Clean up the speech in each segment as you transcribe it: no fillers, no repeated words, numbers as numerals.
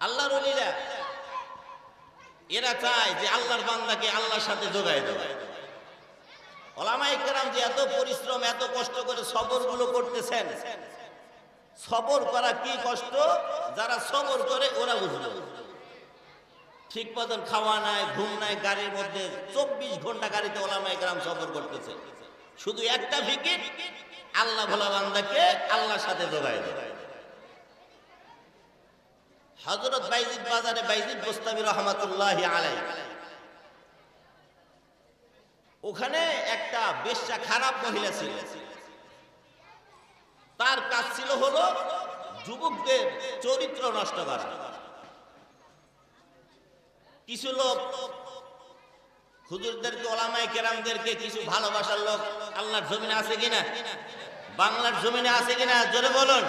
আল্লাহর ওলিরা এরা চায় যে আল্লাহর বান্দাকে আল্লাহর সাথে যোগায় দেওয়া। ওলামায়ে কেরাম যে এত পরিশ্রম এত কষ্ট করে সবরগুলো করতেছেন, সবর করা কি কষ্ট, যারা সবর করে ওরা বুঝবে। ঠিক মতন খাওয়া নাই, ঘুম নাই, গাড়ির মধ্যে 24 ঘন্টা গাড়িতে ওলামায়ে কেরাম সবর করতেছে, শুধু একটা ফিকির, আল্লাহ ভোলা বান্দাকে আল্লাহর সাথে যোগায় দেওয়া। হযরত বাইজিদ বাজারে বাইজিদ বুস্তামি রহমাতুল্লাহি আলাইহি, ওখানে একটা বেশ্যা খারাপ মহিলা ছিল। তার কাজ ছিল হলো যুবকদের চরিত্র নষ্ট করা। কিছু লোক হুজুরদেরকে, ওলামায়ে কেরামদেরকে, কিছু ভালোবাসার লোক আল্লাহর জমিনে আছে কিনা, বাংলার জমিনে আছে কিনা, জোরে বলুন।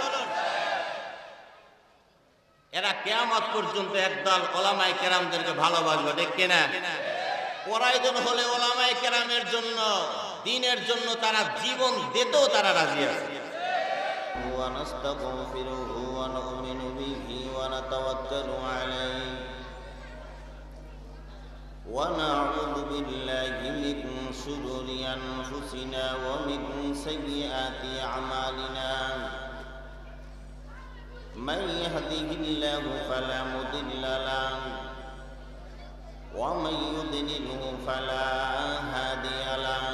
এরা কিয়ামত পর্যন্ত একদল ওলামায়ে কেরামদেরকে ভালোবাসবে, ঠিক কিনা? প্রয়োজন হলে ওলামায়ে কেরামের জন্য, দ্বীনের জন্য তারা জীবন দিতেও তারা রাজি আছে। ওয়া নাস্তাগফিরুহু ওয়া নু'মিনু বিহি ওয়া নাতাওয়াক্কালু আলাইহি ওয়া না'উযু বিল্লাহি মিন শুরুরি আনফুসিনা ওয়া মিন সাইয়্যাতি আমালিনা। من يهده الله فلا مضل له ومن يضلله فلا هادي له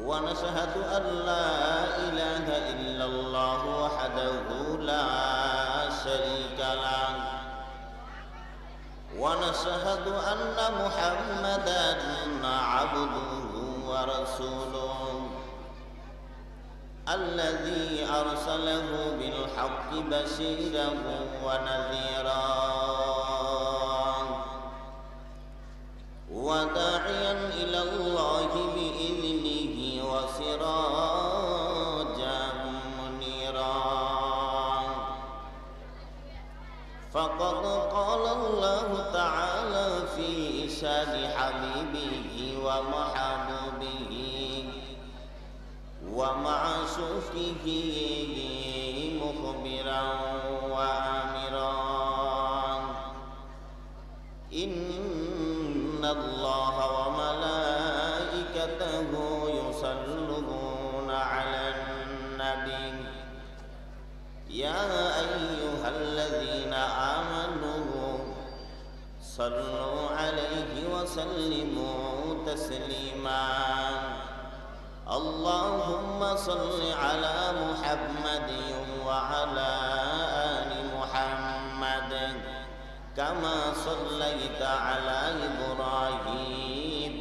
ونشهد أن لا إله إلا الله وحده لا شريك له ونشهد أن محمدا عبده ورسوله الذي أرسله بالحق بشيرا ونذيرا وداعيا إلى الله بإذنه وسراجا منيرا. فقد قال الله تعالى في شان حبيبه ومحبوبه ومعشوقه مخبرا وآمرا إن الله وملائكته يصلون على النبي يا أيها الذين آمنوا صلوا عليه وسلموا تسليما. اللهم صل على محمد وعلى آل محمد كما صليت على إبراهيم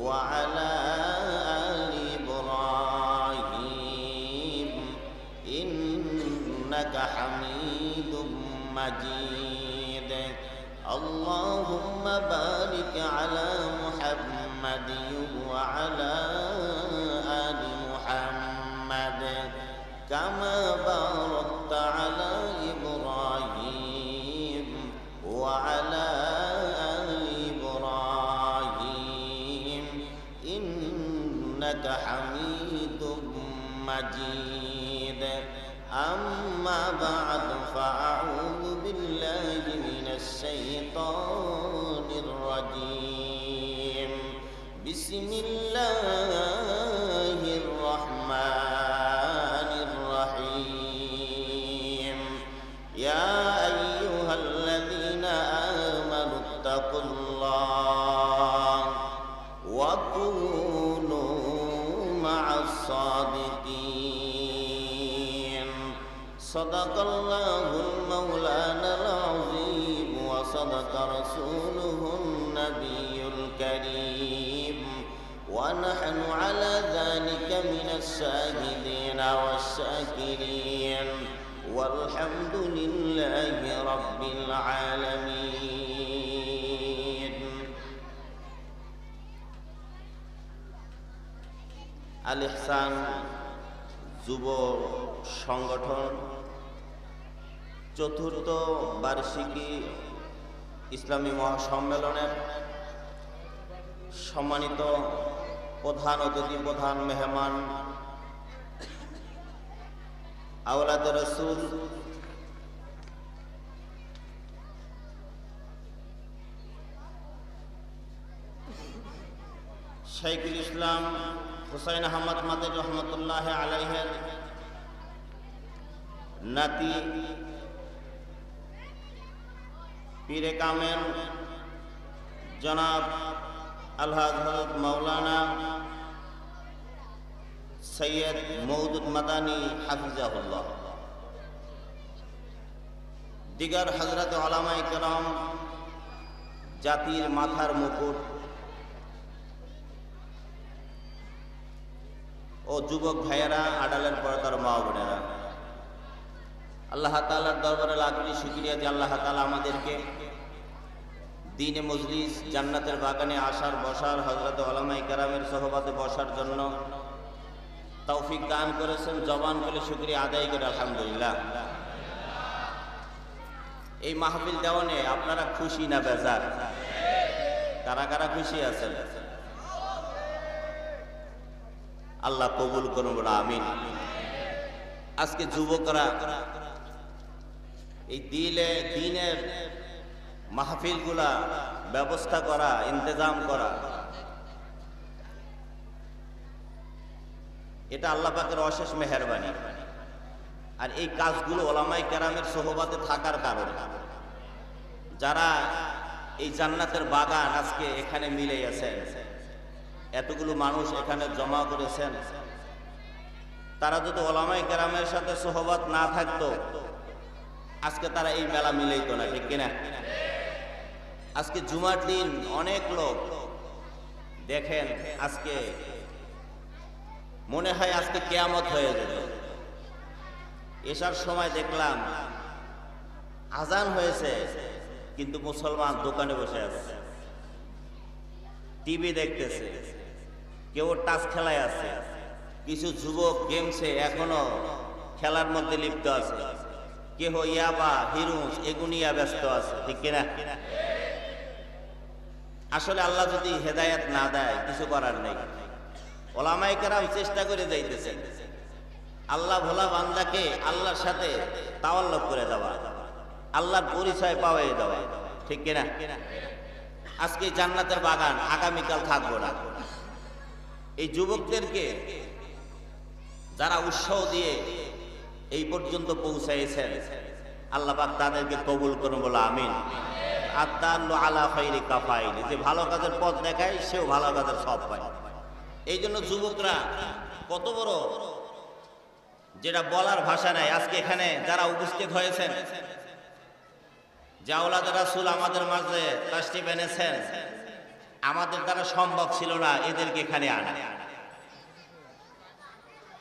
وعلى آل إبراهيم إنك حميد مجيد. اللهم بارك على محمد وعلى آل محمد كما باركت على إبراهيم وعلى آل إبراهيم إنك حميد مجيد. أما بعد فأعوذ بالله من الشيطان الرجيم. بسم الله الرحمن الرحيم. يا أيها الذين آمنوا اتقوا الله وكونوا مع الصادقين. صدق الله المولانا العظيم وصدق رسوله النبي الكريم ونحن على ذلك من الشاهدين والشاكرين والحمد لله رب العالمين. আল ইহসান যুব সংগঠন চতুর্থ বার্ষিকী ইসলামী মহাসম্মেলনের সম্মানিত প্রধান অতিথি, প্রধান মেহমান, আওলাদে রাসূল শাইখুল ইসলাম হুসাইন আহমদ মাদানী রহমতুল্লাহ আলাইহের নাতি পীরে কামেল জনাব আলহাজ হযরত মাওলানা সৈয়দ মওদুদ মাদানী হাফিজাহুল্লাহ, দিগার হযরত উলামায়ে কেরাম, জাতির মাথার মুকুট ও যুবক ভাইয়েরা, আড়ালের পর্দার মা বোনেরা, আল্লাহ তাআলার দরবারে লাখি শুকরিয়া যে আল্লাহ তাআলা আমাদেরকে দ্বীনে মজলিস জান্নাতের বাগানে আসার বসার, হযরত উলামায়ে কেরামের সোহবতে বসার জন্য তৌফিক দান করেছেন। জবান করে শুকরিয়া আদায় করে আলহামদুলিল্লাহ। এই মাহফিল দেওয়ানে আপনারা খুশি না বেজার? কারা কারা খুশি আছেন? আল্লাহ কবুল করুন, বলা আমিন। আজকে যুবকরা এই দ্বীনের মাহফিলগুলা ব্যবস্থা করা, ইন্তজাম করা, এটা আল্লাহ পাকের অশেষ মেহেরবানি। আর এই কাজগুলো উলামায়ে কেরামের সোহবতে থাকার কারণে যারা এই জান্নাতের বাগান আজকে এখানে মিলে আছেন, এতগুলো মানুষ এখানে জমা করেছেন, তারা যদি উলামায়ে কেরামের সাথে সোহবত না থাকতো আজকে তারা এই মেলা মিলাইতো না, ঠিক কিনা? আজকে জুমার দিন অনেক লোক দেখেন, আজকে মনে হয় আজকে কিয়ামত হয়ে যেত। এসার সময় দেখলাম আজান হয়েছে কিন্তু মুসলমান দোকানে বসে আছে, টিভি দেখতেছে, কেউ টাচ খেলায় আছে, কিছু যুবক গেমসে এখনো খেলার মধ্যে লিপ্ত আছে, কেহ ইয়াবা হিরুজ এগুনিয়া ব্যস্ত আছে, ঠিক কিনা? আসলে আল্লাহ যদি হেদায়েত না দেয় কিছু করার নেই। উলামায়ে কেরাম চেষ্টা করে যাইতেছেন আল্লাহ ভোলা বান্দাকে আল্লাহর সাথে তাওয়াল্লুক করে দেওয়া, আল্লাহর পরিচয় পাওয়াই দেওয়া, ঠিক কিনা? আজকে জান্নাতের বাগান আগামীকাল থাকবো না। এই যুবকদেরকে যারা উৎসাহ দিয়ে এই পর্যন্ত পৌঁছাইছেন, আল্লাহ পাক তাদেরকে কবুল করুন, বলা আমিন। আদাল্লু আলা খাইরি কাফাইল, যে ভালো কাজের পথ দেখায় সেও ভালো কাজের সব পায়। এই জন্য যুবকরা কত বড়, যেটা বলার ভাষা নাই। আজকে এখানে যারা উপস্থিত হয়েছেন, যে আওলাদ রাসূল আমাদের মাঝে তাশরীফ এনেছেন, আমাদের দ্বারা সম্ভব ছিল না এদেরকে এখানে আনা।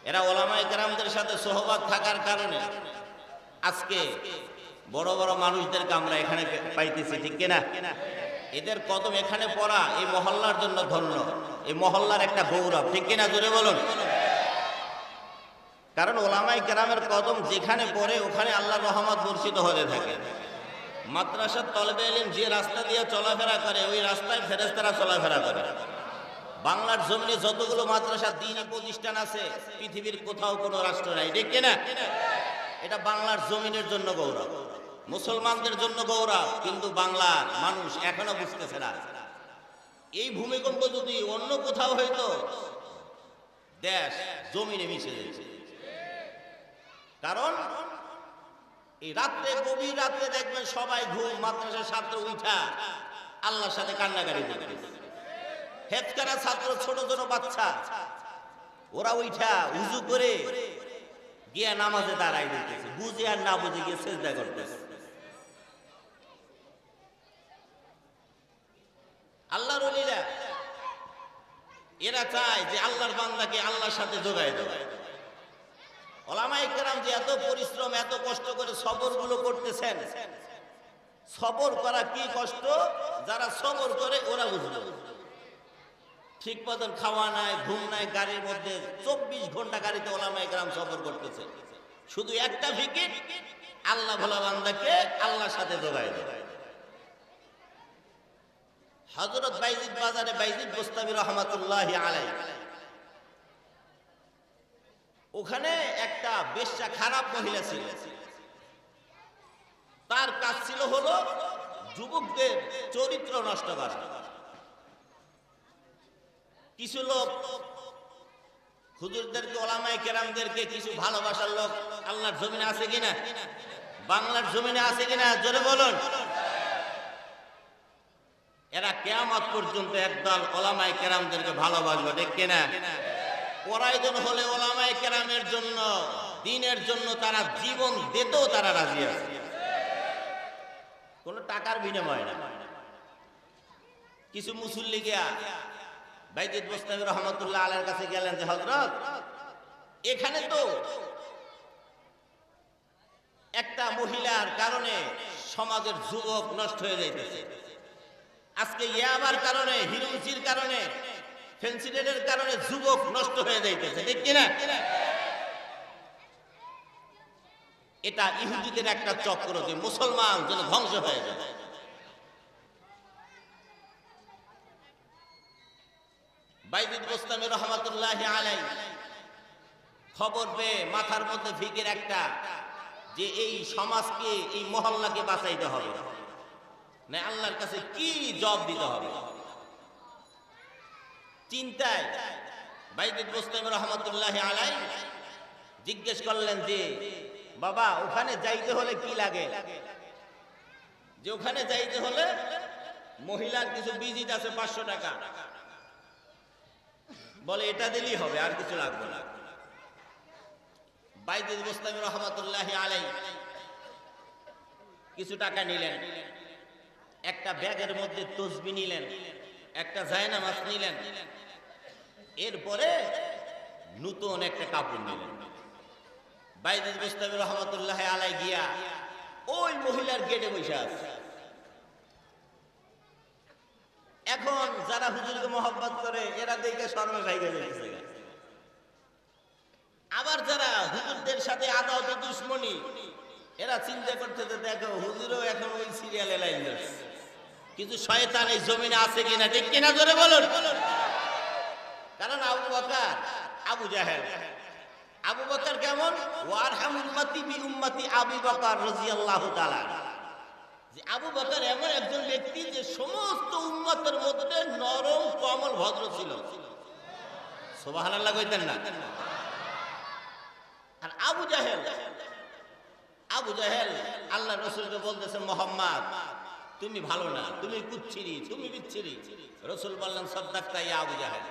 এরা উলামায়ে কেরামদের সাথে সোহবত থাকার কারণে আজকে বড় বড় মানুষদেরকে আমরা এখানে পাইতেছি, ঠিক কিনা? এদের কদম এখানে পড়া এই মহল্লার জন্য ধন্য, এই মহল্লার একটা গৌরব, ঠিক কিনা? জোরে বলুন। কারণ উলামায়ে কেরামের কদম যেখানে পড়ে ওখানে আল্লাহর রহমত বর্ষিত হতে থাকে। মাদ্রাসার তলবে ইলম যে রাস্তা দিয়ে চলাফেরা করে ওই রাস্তায় ফেরেশতারা চলাফেরা করে। বাংলার জমিনে যতগুলো মাদ্রাসা দ্বীনী প্রতিষ্ঠান আছে পৃথিবীর কোথাও কোনো রাষ্ট্র নাই, ঠিক কিনা? এটা বাংলার জমিনের জন্য গৌরব, মুসলমানদের জন্য গৌরব, কিন্তু বাংলার মানুষ এখনো বুঝতেছে না। এই ভূমিকম্প যদি অন্য কোথাও হইতো দেশ জমিনে মিশে যেত। কারণ এই রাত্রে, গভীর রাত্রে দেখবেন সবাই ঘুম, মাদ্রাসার ছাত্র উঠা আল্লাহর সাথে কান্নাকারি করতেছে। হেফকারা ছাত্র, ছোট ছোট বাচ্চা, ওরা উঠা উজু করে গিয়া নামাজে দাঁড়াই দিতেছে, বুঝে আর না বুঝে গিয়ে সেজদা করতেছে। আল্লাহর ওলিরা এরা চায় যে আল্লাহর বান্দাকে আল্লাহর সাথে যোগায় দেওয়া। উলামায়ে কেরাম যে এত পরিশ্রম, এত কষ্ট করে সবরগুলো করতেছেন, সবর করা কি কষ্ট, যারা সবর করে ওরা বুঝবে। ঠিক মতন খাওয়া নাই, ঘুম নাই, গাড়ির মধ্যে 24 ঘন্টা গাড়িতে উলামায়ে কেরাম সবর করতেছে, শুধু একটা ফিকির, আল্লাহ ভোলা বান্দাকে আল্লাহর সাথে যোগায় দেওয়া। হযরত বাইজিদ বাজারে বাইজিদ বুস্তামি রহমাতুল্লাহি আলাইহি, ওখানে একটা বেশ্যা, খারাপ মহিলা ছিল। তার কাজ ছিল হলো যুবকদের চরিত্র নষ্ট করা। কিছু লোক হুজুরদেরকে, ওলামায়ে কেরামদেরকে কিছু ভালোবাসার লোক আল্লাহর জমিনে আছে কিনা, বাংলার জমিনে আছে কিনা, জোরে বলুন। এরা কিয়ামত পর্যন্ত একদল ওলামায়ে কেরামদেরকে ভালোবাসবে, ঠিক কিনা? প্রয়োজন হলে ওলামায়ে কেরামের জন্য, দ্বীনের জন্য তারা জীবন দিতেও তারা রাজি আছে, কোনো টাকার বিনিময়ে না। কিছু মুসল্লি গিয়া বাইজিদ বোস্তামী রহমতুল্লাহ আলাইহির কাছে গেলেন যে হযরত, এখানে তো একটা মহিলার কারণে সমাজের যুবক নষ্ট হয়ে যাইতেছে, আজকে ইয়াবার কারণে, হিরুচির কারণে, ফেন্সিডেটের কারণে যুবক নষ্ট হয়ে যাইতেছে, ঠিক কিনা? এটা ইহুদিদের একটা চক্র, যে মুসলমান যেন ধ্বংস হয়ে যায়। বাইজিদ বোস্তামী রহমতুল্লাহ আলাইহি খবর পেয়ে মাথার মধ্যে ফিকির একটা, যে এই সমাজকে, এই মহল্লাকে বাঁচাইতে হবে, না আল্লাহর কাছে কি জবাব দিতে হবে। চিন্তায় বাইজিদ বোস্তামী রহমতুল্লাহ আলাইহি জিজ্ঞেস করলেন যে বাবা, ওখানে যাইতে হলে কি লাগে? যে ওখানে যাইতে হলে মহিলার কিছু ভিজিট আছে 500 টাকা, বলে এটা দিলেই হবে, আর কিছু লাগবে না। বাইজিদ বোস্তামী রহমতুল্লাহ আলাইহি কিছু টাকা নিলেন, একটা ব্যাগের মধ্যে তসবিহ নিলেন, একটা জায়নামাজ নিলেন, এরপরে নতুন একটা কাপড় নিলেন। বাইজিদ বোস্তামী রহমতুল্লাহ আলাইহি গিয়া ওই মহিলার গেটে বসে আছে। এখন যারা হুজুরকে মহব্বত করে এরা দেখে শরমে ভাইগে যাচ্ছে, আবার যারা হুজুরদের সাথে আদাওয়াতে দুশমনী, এরা চিন্তা করতে, দেখো হুজুরও এখন ওই সিরিয়ালে লাইন ধরছে, কিছু শয়তান এই জমিনে আছে কিনা, ঠিক কিনা, জোরে বলুন। কারণ আবু বকর, আবু জাহেল, আবু বকর কেমন? ওয়ারহাম উম্মতি বি উম্মতি আবু বকর রাদিয়াল্লাহু তাআলা। যে আবু বকর এমন একজন ব্যক্তি যে সমস্ত উম্মতের মধ্যে নরম, কোমল, ভদ্র ছিল। সুবহানাল্লাহ কইতেন না? আর আবু জাহেল, আবু জাহেল আল্লাহ রাসূলকে বলতেছেন, মুহাম্মদ তুমি ভালো না, তুমি কুচ্ছিরি, তুমি বিচ্ছিরি। রাসূল বললেন, সাদ্দাকতা ইয়া আবু জাহেল।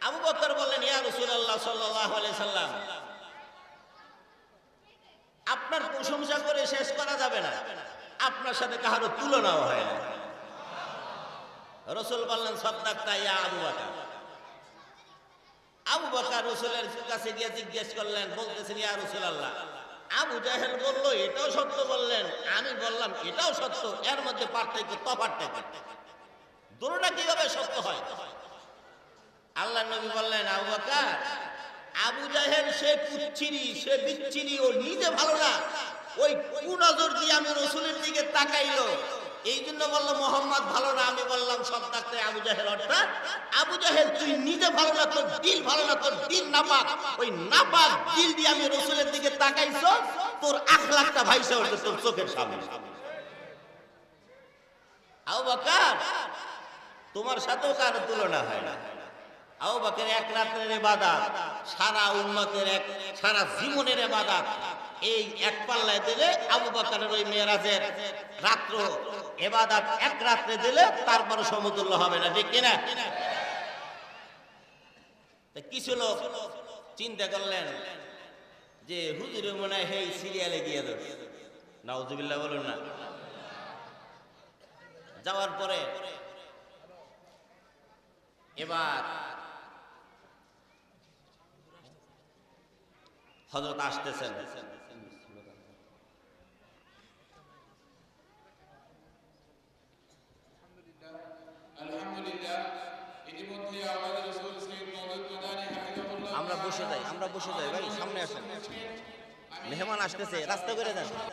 আবু বকর বললেন, ইয়া রাসূলুল্লাহ সাল্লাল্লাহু আলাইহি সাল্লাম, আপনার প্রশংসা করে শেষ করা যাবে না, আপনার সাথে কারো তুলনাও হয় না। রাসূল বললেন, সাদ্দাকতা ইয়া আবু বকর। আবু বকর রাসূলের কাছে গিয়ে জিজ্ঞেস করলেন, বলতেছেন, ইয়া রাসূলুল্লাহ, আবু জাহেল বলল এটাও সত্য বললেন, আমি বললাম এটাও সত্য, এর মধ্যে পার্থক্য, তফাৎটা কি? দুটোটা কিভাবে সত্য হয়? আল্লাহর নবী বললেন, আবু বকর, আবু জাহেল সে কুচ্ছিরি, সে বিচ্ছিরি, ও নিজে ভালো না, ওই কুনজর দিয়ে আমি রাসূলের দিকে তাকাইলো, এই জন্য বললো মুহাম্মদ ভালো না। আমি বললাম, সাদ্দাকতা আবু জাহেল, অর্থাৎ আবু জাহেল তুই নিজে ভালো না, তোর দিল ভালো না, তোর দিল নাপাক, ওই নাপাক দিল দিয়ে আমি রাসূলের দিকে তাকাইছো, তোর আখলাকটা ভাইসা ওঠে তোর চোখের সামনে। আবু বকর, তোমার সাথেও কারো তুলনা হয় না। আবু বকর এক রাতের ইবাদত, সারা উম্মতের সারা জীবনের ইবাদত এই এক পাল্লায় দিলে আবু বকরের ওই মেরাজের রাত্র ইবাদত এক রাত্রে দিলে তারপরে সমতুল্য হবে না, ঠিক কিনা? কিছু লোক চিন্তা করলেন যে হুজুরে মনে হয় এই সিরিয়ালে গিয়ে দেবে, নাউজুবিল্লাহ বলুন না। যাওয়ার পরে এবার হযরত আসতেছেন, আলহামদুলিল্লাহ। ইতিমধ্যে আমাদের রাসূল সাইয়্যিদ মুহাম্মদ মাদানী হাফিজাহুল্লাহ, আমরা বসে যাই ভাই, সামনে আসেন, মেহমান আসতেছে, রাস্তা করে দেন।